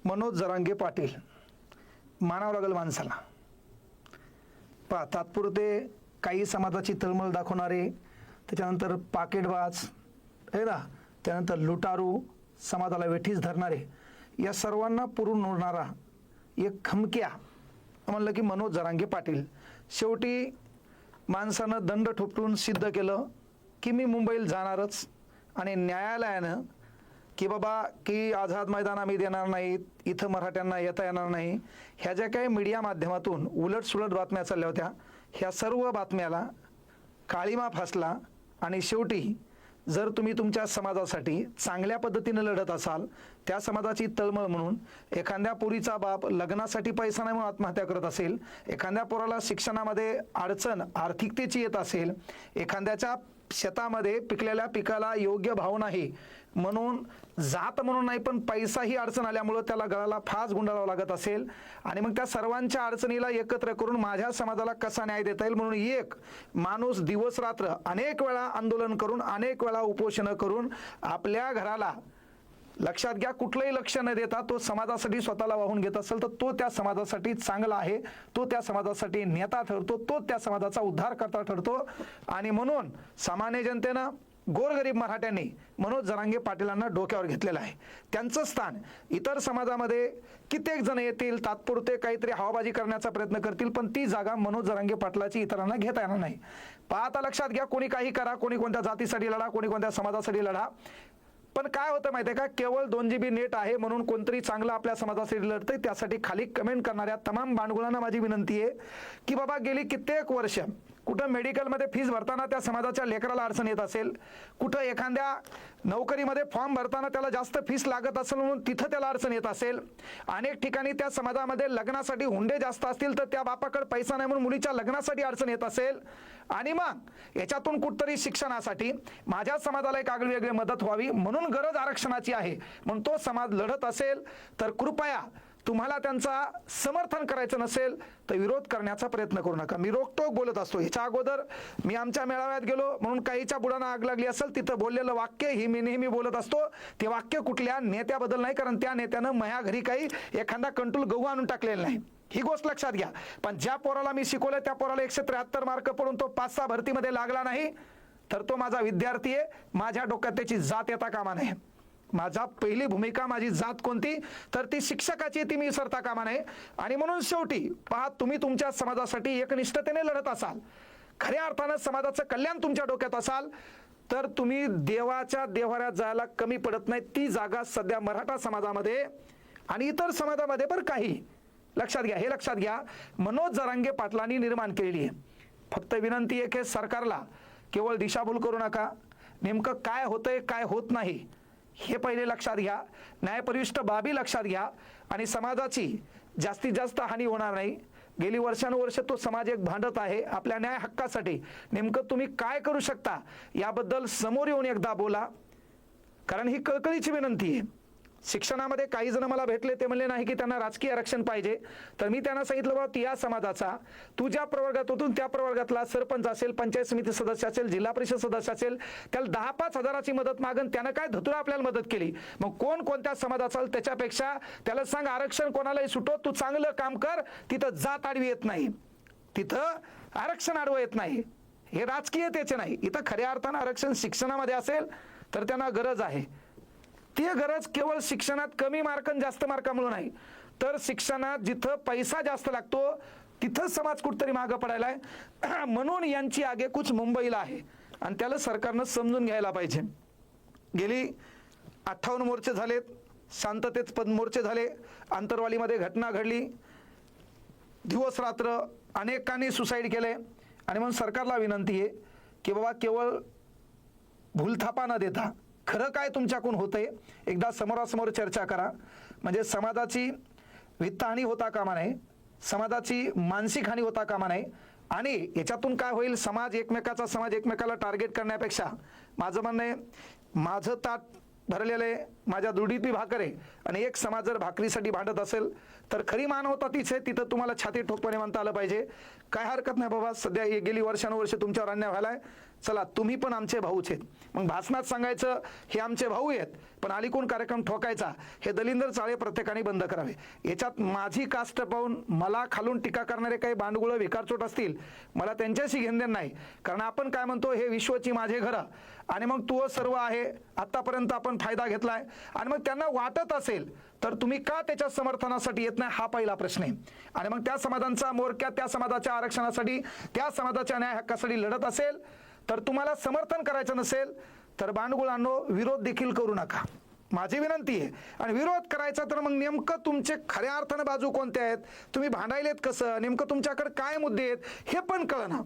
मनोज जरांगे पाटील मानावं लागेल माणसाला. पहा, तात्पुरते काही समाजाची तळमळ दाखवणारे, त्याच्यानंतर पाकिटबाज आहे ना, त्यानंतर लुटारू, समाजाला वेठीस धरणारे, या सर्वांना पुरून उरणारा एक खमक्या म्हणलं की मनोज जरांगे पाटील. शेवटी माणसानं दंड ठोपटून सिद्ध केलं की मी मुंबईला जाणारच, आणि न्यायालयानं की बाबा की आझाद मैदान आम्ही देणार नाहीत, इथं मराठ्यांना येता येणार नाही, ह्या ज्या काही मीडिया माध्यमातून उलटसुलट बातम्या चालल्या होत्या, ह्या सर्व बातम्याला काळिमा फासला. आणि शेवटी जर तुम्ही तुमच्या समाजासाठी चांगल्या पद्धतीने लढत असाल, त्या समाजाची तळमळ म्हणून एखाद्या पोरीचा बाप लग्नासाठी पैसा नाही म्हणून आत्महत्या करत असेल, एखाद्या पोराला शिक्षणामध्ये अडचण आर्थिकतेची येत असेल, एखाद्याच्या शेतामध्ये पिकलेल्या पिकाला योग्य भाव नाही म्हणून, जात म्हणून नाही पण पैसाही अडचण आल्यामुळं त्याला गळाला फास गुंडाळावा लागत असेल, आणि मग त्या सर्वांच्या अडचणीला एकत्र करून माझ्या समाजाला कसा न्याय देता येईल म्हणून एक माणूस दिवस रात्र अनेक वेळा आंदोलन करून, अनेक वेळा उपोषण करून आपल्या घराला, लक्षात घ्या, कुठलंही लक्ष न देता तो समाजासाठी स्वतःला वाहून घेत असेल तर तो त्या समाजासाठी चांगला आहे, तो त्या समाजासाठी नेता ठरतो, तो त्या समाजाचा उद्धारकर्ता ठरतो. आणि म्हणून सामान्य जनतेनं, गोरगरीब मराठ्यांनी मनोज जरांगे पाटीलांना डोक्यावर घेतलेलं आहे. त्यांचं स्थान इतर समाजामध्ये कित्येक जण येतील, तात्पुरते काहीतरी हवाबाजी करण्याचा प्रयत्न करतील, पण ती जागा मनोज जरांगे पाटलाची इतरांना घेता येणार नाही. आता लक्षात घ्या, कोणी काही करा, कोणी कोणत्या जातीसाठी लढा, कोणी कोणत्या समाजासाठी लढा, पण काय होतं माहिती आहे का, केवळ 2 GB नेट आहे म्हणून कोणतरी चांगलं आपल्या समाजासाठी लढतंय, त्यासाठी खाली कमेंट करणाऱ्या तमाम बांडगुळांना माझी विनंती आहे की बाबा गेली कित्येक वर्ष कुठं मेडिकलमध्ये फीस भरताना त्या समाजाच्या लेकराला अडचण येत असेल, कुठं एखाद्या नोकरीमध्ये फॉर्म भरताना त्याला जास्त फीस लागत असेल म्हणून तिथं त्याला अडचण येत असेल, अनेक ठिकाणी त्या समाजामध्ये लग्नासाठी हुंडे जास्त असतील तर त्या बापाकडे पैसा नाही म्हणून मुलीच्या लग्नासाठी अडचण येत असेल, आणि मग याच्यातून कुठतरी शिक्षणासाठी माझ्या समाजाला एक आगळीवेगळी मदत व्हावी म्हणून गरज आरक्षणाची आहे म्हणून तो समाज लढत असेल तर कृपया तुम्हाला त्यांचा समर्थन करायचं नसेल तर विरोध करण्याचा प्रयत्न करू नका. मी रोखटोक बोलत असतो. ह्याच्या अगोदर मी आमच्या मेळाव्यात गेलो म्हणून काहीच्या बुडांना आग लागली असेल, तिथं बोललेलं वाक्य ही मी नेहमी बोलत असतो. ते वाक्य कुठल्या नेत्याबद्दल नाही, कारण त्या नेत्यानं माझ्या घरी काही एखादा कंट्रोल गहू आणून टाकलेला नाही, ही गोष्ट लक्षात घ्या. पण ज्या पोराला मी शिकवलं त्या पोराला 173 मार्क पडून तो 5-6 भरतीमध्ये लागला नाही तर तो माझा विद्यार्थी आहे. माझ्या डोक्यात त्याची जात येता कामा नये. माझा पहिली भूमिका, माझी जात कोणती तर ती शिक्षकाची, ती मी विसरता कामा नये. आणि म्हणून शेवटी पहा, तुम्ही तुमच्या समाजासाठी एकनिष्ठतेने लढत असाल, खऱ्या अर्थानं समाजाचं कल्याण तुमच्या डोक्यात असाल तर तुम्ही देवाच्या देव्हाऱ्यात जायला कमी पडत नाही. ती जागा सध्या मराठा समाजामध्ये आणि इतर समाजामध्ये पण काही लक्षात घ्या, हे लक्षात घ्या, मनोज जरांगे पाटलांनी निर्माण केलेली आहे. फक्त विनंती आहे की सरकारला केवळ दिशाभूल करू नका, नेमकं काय होतंय काय होत नाही हे पहिले लक्षात घ्या, न्यायपरिष्ठ बाबी लक्षात घ्या आणि समाजाची जास्तीत जास्त हानी होणार नाही. गेली वर्षानुवर्ष तो समाज एक भांडत आहे आपल्या न्याय हक्कासाठी. नेमकं तुम्ही काय करू शकता याबद्दल समोर येऊन एकदा बोला, कारण ही कळकळीची विनंती आहे. शिक्षणामध्ये काही जण मला भेटले, ते म्हणले नाही की त्यांना राजकीय आरक्षण पाहिजे, तर मी त्यांना सांगितलं बाबा या समाजाचा, तू ज्या प्रवर्गातून त्या प्रवर्गातला सरपंच असेल, पंचायत समिती सदस्य असेल, जिल्हा परिषद सदस्य असेल, त्याला 10-5 हजाराची मदत मागन, त्यानं काय धतुरा आपल्याला मदत केली. मग कोण कोणत्या समाजाचा असेल त्याच्यापेक्षा त्याला सांग आरक्षण कोणालाही सुटो, तू चांगलं काम कर, तिथं जात आडवी येत नाही, तिथं आरक्षण आडवं येत नाही. हे राजकीयतेचे नाही, इथं खऱ्या अर्थानं आरक्षण शिक्षणामध्ये असेल तर त्यांना गरज आहे. ती गरज केवळ शिक्षणात कमी मार्क जास्त मार्कामुळे नाही, तर शिक्षणात जिथं पैसा जास्त लागतो तिथं समाज कुठतरी मागं पडायलाय. म्हणून यांची आगेकूच मुंबईला आहे आणि त्याला सरकारनं समजून घ्यायला पाहिजे. गेली 58 मोर्चे झालेत, शांततेत मोर्चे झाले, आंतरवालीमध्ये घटना घडली, दिवस रात्र अनेकांनी सुसाईड केले. आणि म्हणून सरकारला विनंती आहे की बाबा केवळ भूलथापा न देता खरं काय तुमच्याकडून होतंय एकदा समोरासमोर चर्चा करा, म्हणजे समाजाची वित्तहानी होता कामा नये, समाजाची मानसिक हानी होता कामा नये. आणि याच्यातून काय होईल, समाज एकमेकाला टार्गेट करण्यापेक्षा माझं म्हणणं आहे, माझं ताट भरलेलं आहे, माझ्या दुडीतली भाकर आहे आणि एक समाज जर भाकरीसाठी भांडत असेल तर खरी मानवता तीच आहे, तिथं तुम्हाला छाती ठोकपणे म्हणता आलं पाहिजे. काय हरकत नाही बाबा, सध्या गेली वर्षानुवर्ष तुमच्यावर अन्याय व्हायलाय, चला तुम्ही पण आमचे भाऊच आहेत. मग भाषणात सांगायचं हे आमचे भाऊ आहेत, पण अलीकडून कार्यक्रम ठोकायचा हे दलिंदर चाळे प्रत्येकाने बंद करावे. याच्यात माझी कास्ट पाहून मला खालून टीका करणारे काही बांडगुळं विकारचोट असतील, मला त्यांच्याशी घेणदेण नाही. कारण आपण काय म्हणतो, हे विश्वची माझे घरं आणि मग तू सर्व आहे, आतापर्यंत आपण फायदा घेतलाय आणि मग त्यांना वाटत असेल तर तुम्ही का त्याच्या समर्थनासाठी येत नाही, हा पहिला प्रश्न आहे. आणि मग त्या समाजांचा मोर्चा त्या समाजाच्या आरक्षणासाठी, त्या समाजाच्या न्याय हक्कासाठी लढत असेल तर तुम्हाला समर्थन करायचं नसेल तर बांडगुळांनो विरोध देखील करू नका, माझी विनंती आहे. आणि विरोध करायचा तर मग नेमकं तुमचे खऱ्या अर्थानं बाजू कोणत्या आहेत, तुम्ही भांडायलेत कसं, नेमकं तुमच्याकडे काय मुद्दे आहेत हे पण कळना.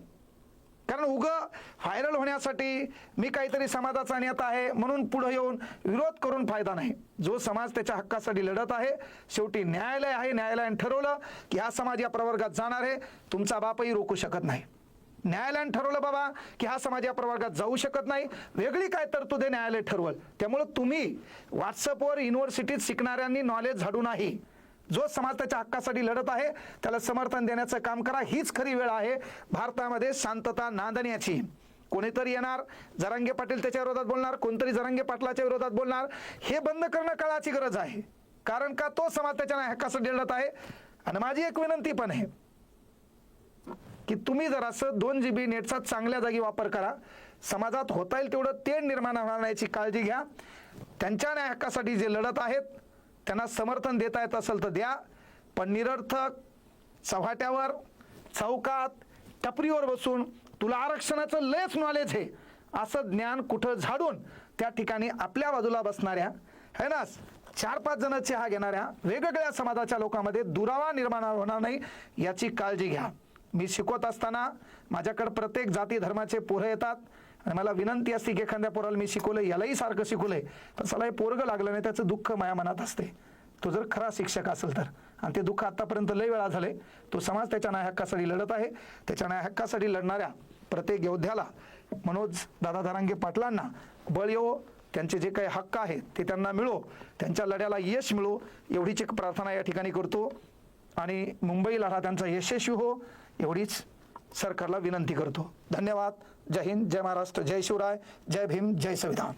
कारण उगं व्हायरल होण्यासाठी मी काहीतरी समाजाचा नेता आहे म्हणून पुढे येऊन विरोध करून फायदा नाही. जो समाज त्याच्या हक्कासाठी लढत आहे, शेवटी न्यायालय आहे, न्यायालयाने ठरवलं की हा समाज या प्रवर्गात जाणार आहे, तुमचा बापही रोखू शकत नाही. न्यायालयाने ठरवलं बाबा की हा समाज या प्रवर्गात जाऊ शकत नाही, वेगळी काय तरतूद आहे न्यायालय ठरवल. त्यामुळे तुम्ही व्हॉट्सअपवर युनिव्हर्सिटीत शिकणाऱ्यांनी नॉलेज झाडू नाही. जो समाज त्याच्या हक्कासाठी लढत आहे त्याला समर्थन देण्याचं काम करा. हीच खरी वेळ आहे भारतामध्ये शांतता नांदण्याची. कोणीतरी येणार, जरांगे पाटील त्याच्या विरोधात बोलणार, कोणतरी जरांगे पाटलाच्या विरोधात बोलणार, हे बंद करणं काळाची गरज आहे. कारण का तो समाज त्याच्या हक्कासाठी लढत आहे. आणि माझी एक विनंती पण आहे की तुम्ही जरासं 2 GB नेटचा चांगल्या जागी वापर करा. समाजात होता येईल तेवढं तेढ निर्माण होण्याची काळजी घ्या. त्यांच्या न्याय हक्कासाठी जे लढत आहेत त्यांना समर्थन देता येत असेल तर द्या, पण निरर्थक चव्हाट्यावर, चौकात, टपरीवर बसून तुला आरक्षणाचं लयच नॉलेज आहे असं ज्ञान कुठं झाडून त्या ठिकाणी आपल्या बाजूला बसणाऱ्या है ना 4-5 जण चहा घेणाऱ्या वेगवेगळ्या समाजाच्या लोकांमध्ये दुरावा निर्माण होणार नाही याची काळजी घ्या. मी शिकवत असताना माझ्याकडे प्रत्येक जाती धर्माचे पोरं येतात आणि मला विनंती असते की एखाद्या पोराला मी शिकवलं, यालाही सारखं शिकवलंय पण चला हे पोरगं लागलं नाही, त्याचं दुःख माझ्या मनात असते. तो जर खरा शिक्षक असेल तर, आणि ते दुःख आतापर्यंत लय वेळा झाले. तो समाज त्याच्या न्याय हक्कासाठी लढत आहे. त्याच्या न्याय हक्कासाठी लढणाऱ्या प्रत्येक योद्ध्याला, मनोज दादा जरांगे पाटलांना बळ येवो, त्यांचे जे काही हक्क आहेत ते त्यांना मिळो, त्यांच्या लढ्याला यश मिळो एवढीच एक प्रार्थना या ठिकाणी करतो. आणि मुंबई लढा त्यांचा यशस्वी हो एवढीच सरकारला विनंती करतो. धन्यवाद. जय हिंद, जय महाराष्ट्र, जय शिवराय, जय भीम, जय संविधान.